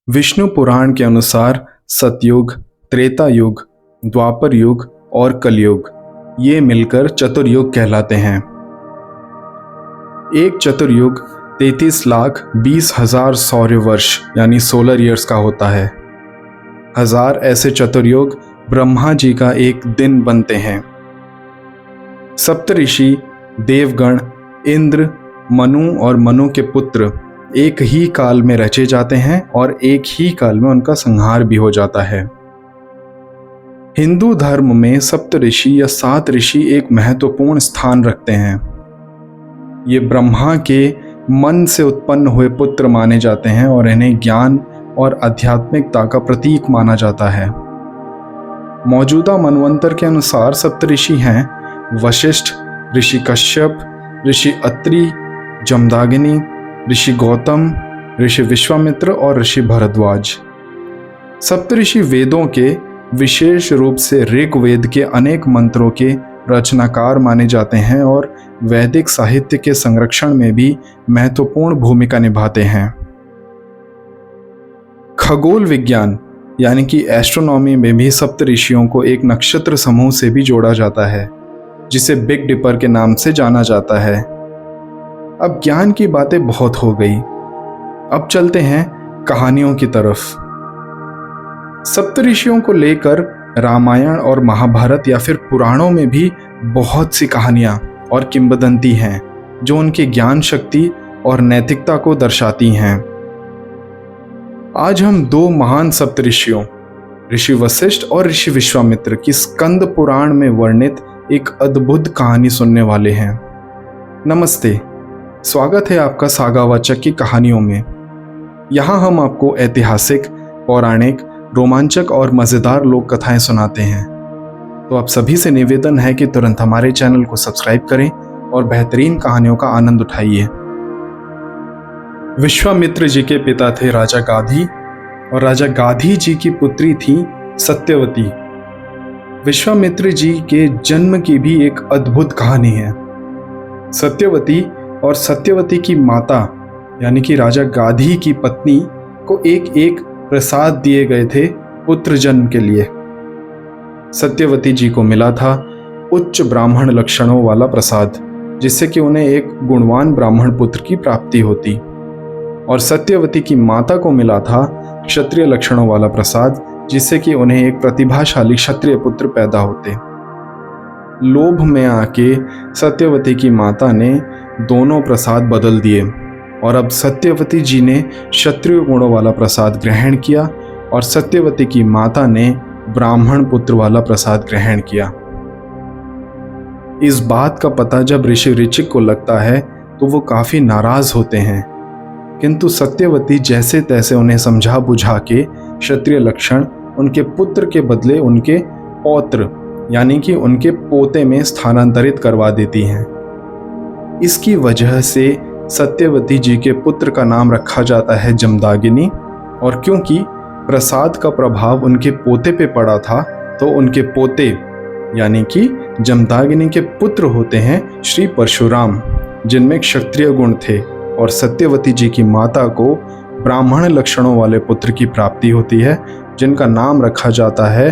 विष्णु पुराण के अनुसार सतयुग, त्रेता युग, द्वापर युग और कलयुग ये मिलकर चतुर्युग कहलाते हैं। एक चतुर्युग 33,20,000 सौर्य वर्ष यानी सोलर ईयर्स का होता है। 1000 ऐसे चतुर्युग ब्रह्मा जी का एक दिन बनते हैं। सप्तऋषि, देवगण, इंद्र, मनु और मनु के पुत्र एक ही काल में रचे जाते हैं और एक ही काल में उनका संहार भी हो जाता है। हिंदू धर्म में सप्तऋषि या 7 ऋषि एक महत्वपूर्ण स्थान रखते हैं। ये ब्रह्मा के मन से उत्पन्न हुए पुत्र माने जाते हैं और इन्हें ज्ञान और आध्यात्मिकता का प्रतीक माना जाता है। मौजूदा मनवंतर के अनुसार सप्तऋषि हैं वशिष्ठ, ऋषि कश्यप, ऋषि अत्रि, जमदाग्नि, ऋषि गौतम, ऋषि विश्वामित्र और ऋषि भरद्वाज। सप्तऋषि वेदों के विशेष रूप से ऋग्वेद के अनेक मंत्रों के रचनाकार माने जाते हैं और वैदिक साहित्य के संरक्षण में भी महत्वपूर्ण भूमिका निभाते हैं। खगोल विज्ञान यानी कि एस्ट्रोनॉमी में भी सप्तऋषियों को एक नक्षत्र समूह से भी जोड़ा जाता है, जिसे बिग डिपर के नाम से जाना जाता है। अब ज्ञान की बातें बहुत हो गई, अब चलते हैं कहानियों की तरफ। सप्तऋषियों को लेकर रामायण और महाभारत या फिर पुराणों में भी बहुत सी कहानियां और किंवदंती हैं जो उनकी ज्ञान शक्ति और नैतिकता को दर्शाती हैं। आज हम 2 महान सप्तऋषियों ऋषि वशिष्ठ और ऋषि विश्वामित्र की स्कंद पुराण में वर्णित एक अद्भुत कहानी सुनने वाले हैं। नमस्ते, स्वागत है आपका सागावाचक की कहानियों में। यहाँ हम आपको ऐतिहासिक, पौराणिक, रोमांचक और मज़ेदार लोक कथाएं सुनाते हैं। तो आप सभी से निवेदन है कि तुरंत हमारे चैनल को सब्सक्राइब करें और बेहतरीन कहानियों का आनंद उठाइए। विश्वामित्र जी के पिता थे राजा गाधी और राजा गाधी जी की पुत्री थी सत्यवती। विश्वामित्र जी के जन्म की भी एक अद्भुत कहानी है। सत्यवती और सत्यवती की माता यानी कि राजा गाधी की पत्नी को एक एक प्रसाद दिए गए थे पुत्र जन्म के लिए। सत्यवती जी को मिला था उच्च ब्राह्मण लक्षणों वाला प्रसाद, जिससे कि उन्हें एक गुणवान ब्राह्मण पुत्र की प्राप्ति होती, और सत्यवती की माता को मिला था क्षत्रिय लक्षणों वाला प्रसाद, जिससे कि उन्हें एक प्रतिभाशाली क्षत्रिय पुत्र पैदा होते। लोभ में आके सत्यवती की माता ने दोनों प्रसाद बदल दिए और अब सत्यवती जी ने क्षत्रिय गुणों वाला प्रसाद ग्रहण किया और सत्यवती की माता ने ब्राह्मण पुत्र वाला प्रसाद ग्रहण किया। इस बात का पता जब ऋषि ऋचिक को लगता है तो वो काफी नाराज होते हैं, किंतु सत्यवती जैसे तैसे उन्हें समझा बुझा के क्षत्रिय लक्षण उनके पुत्र के बदले उनके पौत्र यानी कि उनके पोते में स्थानांतरित करवा देती हैं। इसकी वजह से सत्यवती जी के पुत्र का नाम रखा जाता है जमदाग्नि, और क्योंकि प्रसाद का प्रभाव उनके पोते पे पड़ा था तो उनके पोते यानी कि जमदाग्नि के पुत्र होते हैं श्री परशुराम, जिनमें क्षत्रिय गुण थे, और सत्यवती जी की माता को ब्राह्मण लक्षणों वाले पुत्र की प्राप्ति होती है, जिनका नाम रखा जाता है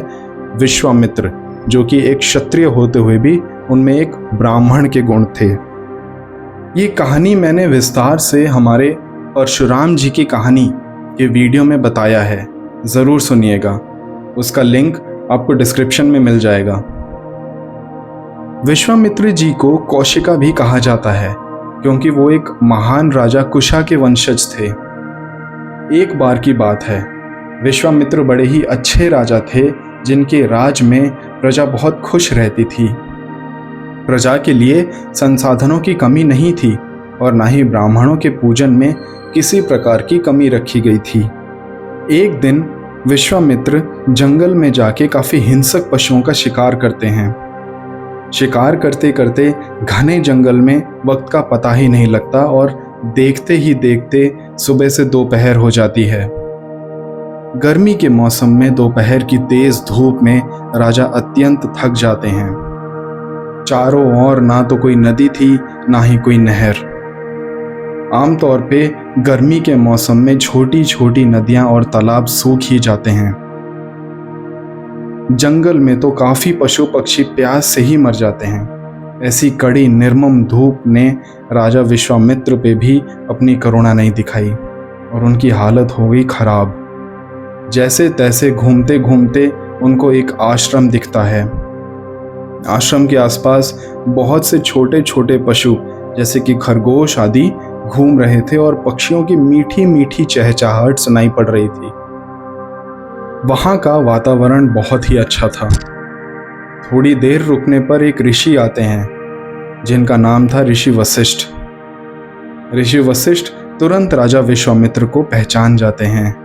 विश्वामित्र, जो कि एक क्षत्रिय होते हुए भी उनमें एक ब्राह्मण के गुण थे। ये कहानी मैंने विस्तार से हमारे परशुराम जी की कहानी के वीडियो में बताया है, ज़रूर सुनिएगा, उसका लिंक आपको डिस्क्रिप्शन में मिल जाएगा। विश्वामित्र जी को कौशिका भी कहा जाता है क्योंकि वो एक महान राजा कुशा के वंशज थे। एक बार की बात है, विश्वामित्र बड़े ही अच्छे राजा थे जिनके राज में प्रजा बहुत खुश रहती थी। प्रजा के लिए संसाधनों की कमी नहीं थी और ना ही ब्राह्मणों के पूजन में किसी प्रकार की कमी रखी गई थी। एक दिन विश्वामित्र जंगल में जाके काफी हिंसक पशुओं का शिकार करते हैं। शिकार करते करते घने जंगल में वक्त का पता ही नहीं लगता और देखते ही देखते सुबह से दोपहर हो जाती है। गर्मी के मौसम में दोपहर की तेज धूप में राजा अत्यंत थक जाते हैं। चारों ओर ना तो कोई नदी थी ना ही कोई नहर। आमतौर पे गर्मी के मौसम में छोटी छोटी नदियां और तालाब सूख ही जाते हैं। जंगल में तो काफी पशु पक्षी प्यास से ही मर जाते हैं। ऐसी कड़ी निर्मम धूप ने राजा विश्वामित्र पे भी अपनी करुणा नहीं दिखाई और उनकी हालत हो गई खराब। जैसे तैसे घूमते घूमते उनको एक आश्रम दिखता है। आश्रम के आसपास बहुत से छोटे छोटे पशु जैसे कि खरगोश आदि घूम रहे थे और पक्षियों की मीठी मीठी चहचहाहट सुनाई पड़ रही थी। वहाँ का वातावरण बहुत ही अच्छा था। थोड़ी देर रुकने पर एक ऋषि आते हैं जिनका नाम था ऋषि वशिष्ठ। ऋषि वशिष्ठ तुरंत राजा विश्वामित्र को पहचान जाते हैं।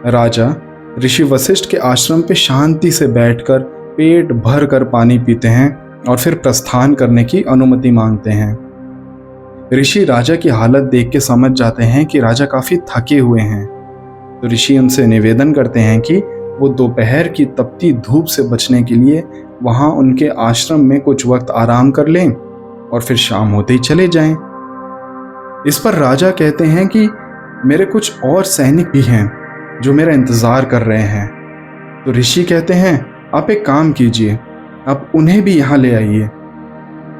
राजा ऋषि वशिष्ठ के आश्रम पे शांति से बैठकर पेट भर कर पानी पीते हैं और फिर प्रस्थान करने की अनुमति मांगते हैं। ऋषि राजा की हालत देख के समझ जाते हैं कि राजा काफी थके हुए हैं, तो ऋषि उनसे निवेदन करते हैं कि वो दोपहर की तपती धूप से बचने के लिए वहां उनके आश्रम में कुछ वक्त आराम कर लें और फिर शाम होते ही चले जाएं। इस पर राजा कहते हैं कि मेरे कुछ और सैनिक भी हैं जो मेरा इंतजार कर रहे हैं। तो ऋषि कहते हैं आप एक काम कीजिए, आप उन्हें भी यहाँ ले आइए,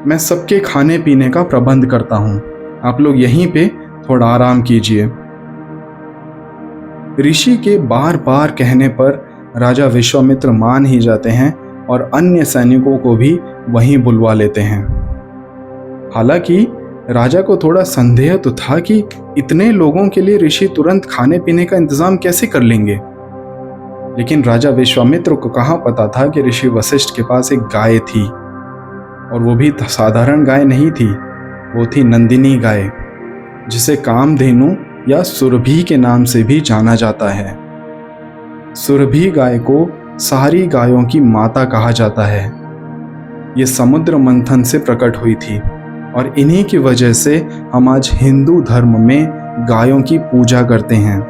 मैं सबके खाने पीने का प्रबंध करता हूँ, आप लोग यहीं पे थोड़ा आराम कीजिए। ऋषि के बार बार कहने पर राजा विश्वामित्र मान ही जाते हैं और अन्य सैनिकों को भी वहीं बुलवा लेते हैं। हालांकि राजा को थोड़ा संदेह तो था कि इतने लोगों के लिए ऋषि तुरंत खाने पीने का इंतजाम कैसे कर लेंगे, लेकिन राजा विश्वामित्र को कहाँ पता था कि ऋषि वशिष्ठ के पास एक गाय थी, और वो भी साधारण गाय नहीं थी, वो थी नंदिनी गाय, जिसे कामधेनु या सुरभि के नाम से भी जाना जाता है। सुरभि गाय को सारी गायों की माता कहा जाता है। ये समुद्र मंथन से प्रकट हुई थी और इन्हीं की वजह से हम आज हिंदू धर्म में गायों की पूजा करते हैं।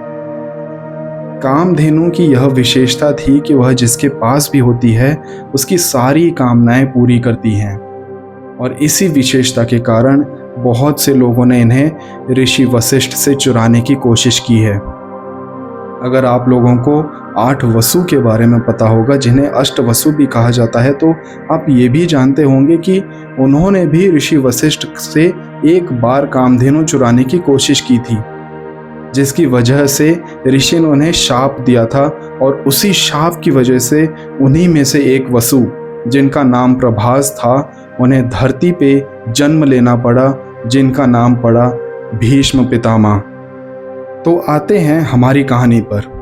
कामधेनु की यह विशेषता थी कि वह जिसके पास भी होती है उसकी सारी कामनाएं पूरी करती हैं, और इसी विशेषता के कारण बहुत से लोगों ने इन्हें ऋषि वशिष्ठ से चुराने की कोशिश की है। अगर आप लोगों को 8 वसु के बारे में पता होगा, जिन्हें अष्ट वसु भी कहा जाता है, तो आप ये भी जानते होंगे कि उन्होंने भी ऋषि वशिष्ठ से एक बार कामधेनु चुराने की कोशिश की थी, जिसकी वजह से ऋषि ने उन्हें शाप दिया था, और उसी शाप की वजह से उन्हीं में से एक वसु, जिनका नाम प्रभास था, उन्हें धरती पे जन्म लेना पड़ा, जिनका नाम पड़ा भीष्म पितामह। तो आते हैं हमारी कहानी पर।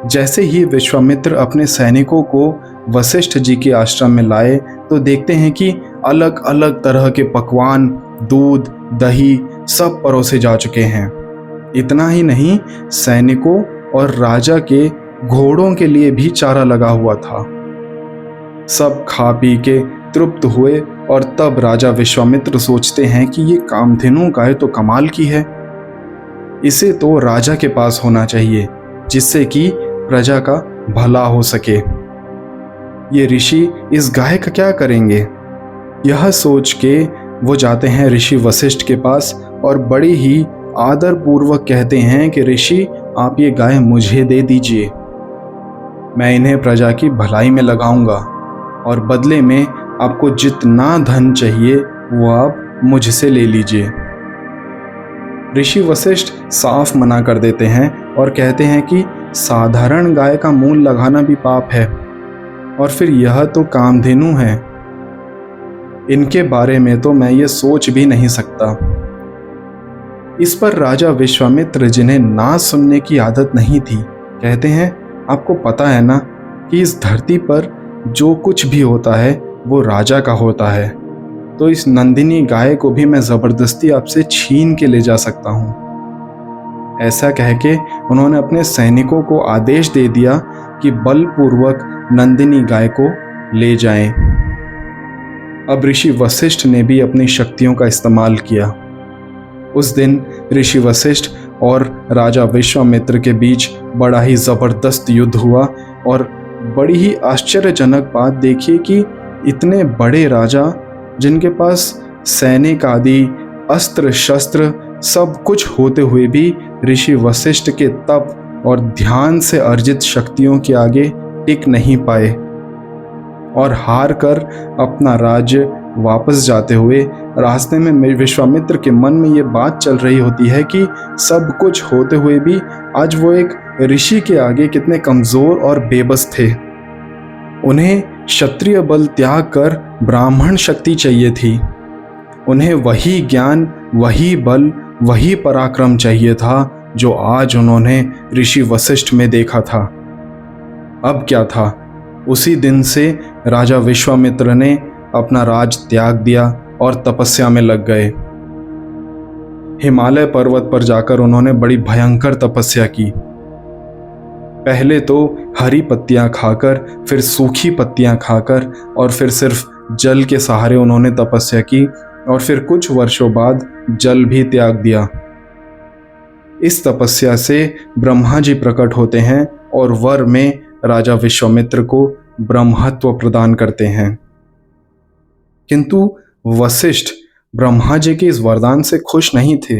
जैसे ही विश्वामित्र अपने सैनिकों को वशिष्ठ जी के आश्रम में लाए, तो देखते हैं कि अलग अलग तरह के पकवान, दूध, दही सब परोसे जा चुके हैं। इतना ही नहीं, सैनिकों और राजा के घोड़ों के लिए भी चारा लगा हुआ था। सब खा पी के तृप्त हुए और तब राजा विश्वामित्र सोचते हैं कि ये कामधेनु गाय तो कमाल की है, इसे तो राजा के पास होना चाहिए, जिससे कि प्रजा का भला हो सके। ये ऋषि इस गाय का क्या करेंगे? यह सोच के वो जाते हैं ऋषि वशिष्ठ के पास और बड़ी ही आदर पूर्वक कहते हैं कि ऋषि, आप ये गाय मुझे दे दीजिए, मैं इन्हें प्रजा की भलाई में लगाऊंगा और बदले में आपको जितना धन चाहिए वो आप मुझसे ले लीजिए। ऋषि वशिष्ठ साफ मना कर देते हैं और कहते हैं कि साधारण गाय का मूल लगाना भी पाप है, और फिर यह तो कामधेनु है, इनके बारे में तो मैं ये सोच भी नहीं सकता। इस पर राजा विश्वामित्र, जिन्हें ना सुनने की आदत नहीं थी, कहते हैं आपको पता है ना कि इस धरती पर जो कुछ भी होता है वो राजा का होता है, तो इस नंदिनी गाय को भी मैं ज़बरदस्ती आपसे छीन के ले जा सकता हूँ। ऐसा कह के उन्होंने अपने सैनिकों को आदेश दे दिया कि बलपूर्वक नंदिनी गाय को ले जाएं। अब ऋषि वशिष्ठ ने भी अपनी शक्तियों का इस्तेमाल किया। उस दिन ऋषि वशिष्ठ और राजा विश्वामित्र के बीच बड़ा ही ज़बरदस्त युद्ध हुआ, और बड़ी ही आश्चर्यजनक बात देखिए कि इतने बड़े राजा, जिनके पास सैनिक आदि, अस्त्र शस्त्र सब कुछ होते हुए भी ऋषि वशिष्ठ के तप और ध्यान से अर्जित शक्तियों के आगे टिक नहीं पाए और हार कर अपना राज्य वापस जाते हुए रास्ते में विश्वामित्र के मन में ये बात चल रही होती है कि सब कुछ होते हुए भी आज वो एक ऋषि के आगे कितने कमजोर और बेबस थे। उन्हें क्षत्रिय बल त्याग कर ब्राह्मण शक्ति चाहिए थी। उन्हें वही ज्ञान, वही बल, वही पराक्रम चाहिए था जो आज उन्होंने ऋषि वशिष्ठ में देखा था। अब क्या था, उसी दिन से राजा विश्वामित्र ने अपना राज त्याग दिया और तपस्या में लग गए। हिमालय पर्वत पर जाकर उन्होंने बड़ी भयंकर तपस्या की। पहले तो हरी पत्तियां खाकर, फिर सूखी पत्तियां खाकर और फिर सिर्फ जल के सहारे उन्होंने तपस्या की और फिर कुछ वर्षों बाद जल भी त्याग दिया। इस तपस्या से ब्रह्मा जी प्रकट होते हैं और वर में राजा विश्वामित्र को ब्रह्मत्व प्रदान करते हैं। किंतु वशिष्ठ ब्रह्मा जी के इस वरदान से खुश नहीं थे।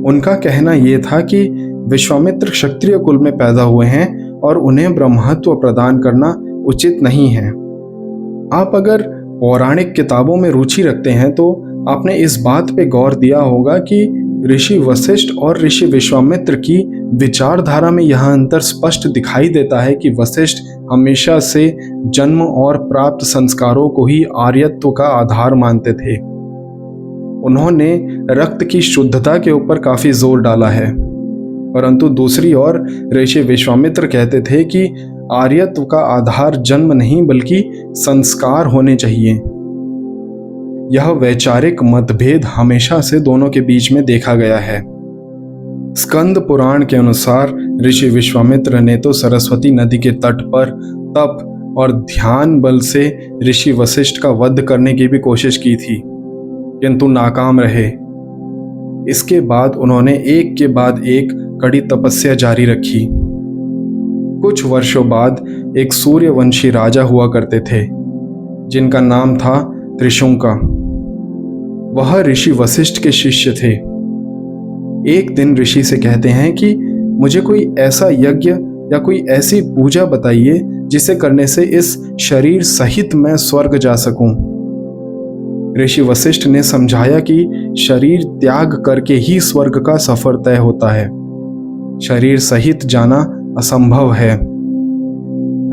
उनका कहना यह था कि विश्वामित्र क्षत्रिय कुल में पैदा हुए हैं और उन्हें ब्रह्मत्व प्रदान करना उचित नहीं है। आप अगर पौराणिक किताबों में रुचि रखते हैं तो आपने इस बात पे गौर दिया होगा कि ऋषि वशिष्ठ और ऋषि विश्वामित्र की विचारधारा में यह अंतर स्पष्ट दिखाई देता है कि वशिष्ठ हमेशा से जन्म और प्राप्त संस्कारों को ही आर्यत्व का आधार मानते थे। उन्होंने रक्त की शुद्धता के ऊपर काफी जोर डाला है, परंतु दूसरी ओर ऋषि विश्वामित्र कहते थे कि आर्यत्व का आधार जन्म नहीं बल्कि संस्कार होने चाहिए। यह वैचारिक मतभेद हमेशा से दोनों के बीच में देखा गया है। स्कंद पुराण के अनुसार ऋषि विश्वामित्र ने तो सरस्वती नदी के तट पर तप और ध्यान बल से ऋषि वशिष्ठ का वध करने की भी कोशिश की थी, किंतु नाकाम रहे। इसके बाद उन्होंने एक के बाद एक कड़ी तपस्या जारी रखी। कुछ वर्षों बाद एक सूर्यवंशी राजा हुआ करते थे जिनका नाम था त्रिशंका। वह ऋषि वशिष्ठ के शिष्य थे। एक दिन ऋषि से कहते हैं कि मुझे कोई ऐसा यज्ञ या कोई ऐसी पूजा बताइए जिसे करने से इस शरीर सहित मैं स्वर्ग जा सकूं। ऋषि वशिष्ठ ने समझाया कि शरीर त्याग करके ही स्वर्ग का सफर तय होता है, शरीर सहित जाना असंभव है।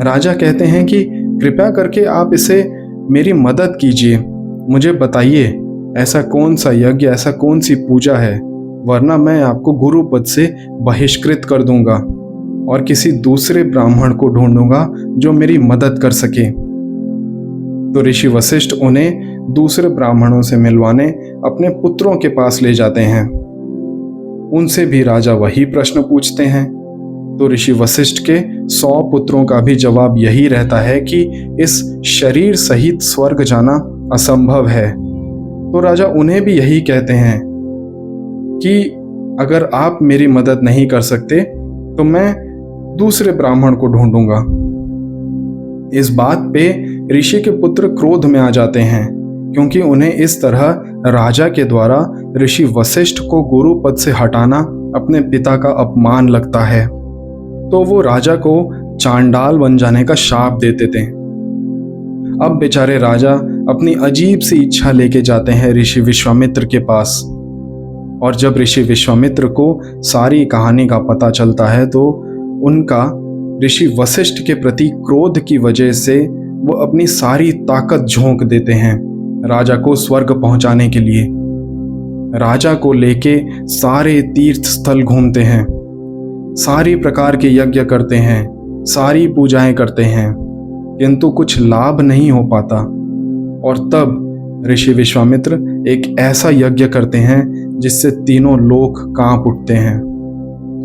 राजा कहते हैं कि कृपया करके आप इसे मेरी मदद कीजिए, मुझे बताइए ऐसा कौन सा यज्ञ, ऐसा कौन सी पूजा है, वरना मैं आपको गुरु पद से बहिष्कृत कर दूंगा और किसी दूसरे ब्राह्मण को ढूंढूंगा जो मेरी मदद कर सके। तो ऋषि वशिष्ठ उन्हें दूसरे ब्राह्मणों से मिलवाने अपने पुत्रों के पास ले जाते हैं। उनसे भी राजा वही प्रश्न पूछते हैं। तो ऋषि वशिष्ठ के 100 पुत्रों का भी जवाब यही रहता है कि इस शरीर सहित स्वर्ग जाना असंभव है। तो राजा उन्हें भी यही कहते हैं कि अगर आप मेरी मदद नहीं कर सकते तो मैं दूसरे ब्राह्मण को ढूंढूंगा। इस बात पे ऋषि के पुत्र क्रोध में आ जाते हैं क्योंकि उन्हें इस तरह राजा के द्वारा ऋषि वशिष्ठ को गुरु पद से हटाना अपने पिता का अपमान लगता है। तो वो राजा को चांडाल बन जाने का शाप देते थे। अब बेचारे राजा अपनी अजीब सी इच्छा लेके जाते हैं ऋषि विश्वामित्र के पास। और जब ऋषि विश्वामित्र को सारी कहानी का पता चलता है तो उनका ऋषि वशिष्ठ के प्रति क्रोध की वजह से वो अपनी सारी ताकत झोंक देते हैं राजा को स्वर्ग पहुंचाने के लिए। राजा को लेके सारे तीर्थ स्थल घूमते हैं, सारी प्रकार के यज्ञ करते हैं, सारी पूजाएं करते हैं, किंतु कुछ लाभ नहीं हो पाता। और तब ऋषि विश्वामित्र एक ऐसा यज्ञ करते हैं जिससे तीनों लोक कांप उठते हैं।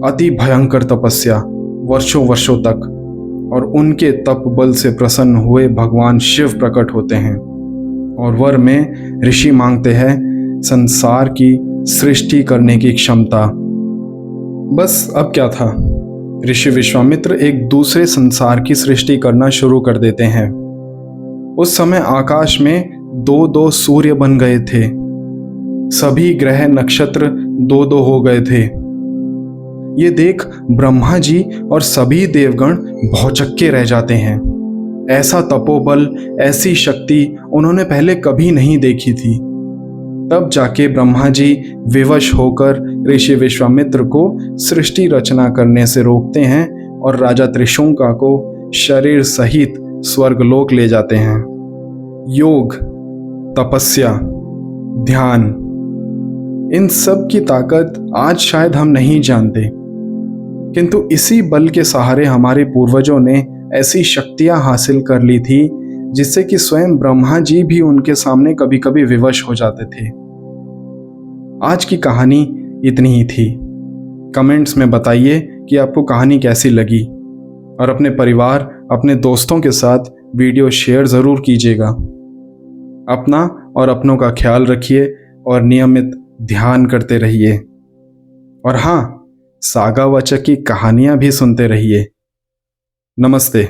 अति भयंकर तपस्या वर्षों वर्षों तक, और उनके तप बल से प्रसन्न हुए भगवान शिव प्रकट होते हैं और वर में ऋषि मांगते हैं संसार की सृष्टि करने की क्षमता। बस अब क्या था, ऋषि विश्वामित्र एक दूसरे संसार की सृष्टि करना शुरू कर देते हैं। उस समय आकाश में 2-2 सूर्य बन गए थे। सभी ग्रह नक्षत्र दो दो हो गए थे। ये देख ब्रह्मा जी और सभी देवगण भौचक्के रह जाते हैं। ऐसा तपोबल, ऐसी शक्ति उन्होंने पहले कभी नहीं देखी थी। तब जाके ब्रह्मा जी विवश होकर ऋषि विश्वामित्र को सृष्टि रचना करने से रोकते हैं और राजा त्रिशंकु को शरीर सहित स्वर्गलोक ले जाते हैं। योग, तपस्या, ध्यान, इन सब की ताकत आज शायद हम नहीं जानते, किंतु इसी बल के सहारे हमारे पूर्वजों ने ऐसी शक्तियां हासिल कर ली थी जिससे कि स्वयं ब्रह्मा जी भी उनके सामने कभी कभी विवश हो जाते थे। आज की कहानी इतनी ही थी। कमेंट्स में बताइए कि आपको कहानी कैसी लगी और अपने परिवार, अपने दोस्तों के साथ वीडियो शेयर ज़रूर कीजिएगा। अपना और अपनों का ख्याल रखिए और नियमित ध्यान करते रहिए। और हाँ, सागा वाचक की कहानियाँ भी सुनते रहिए। नमस्ते।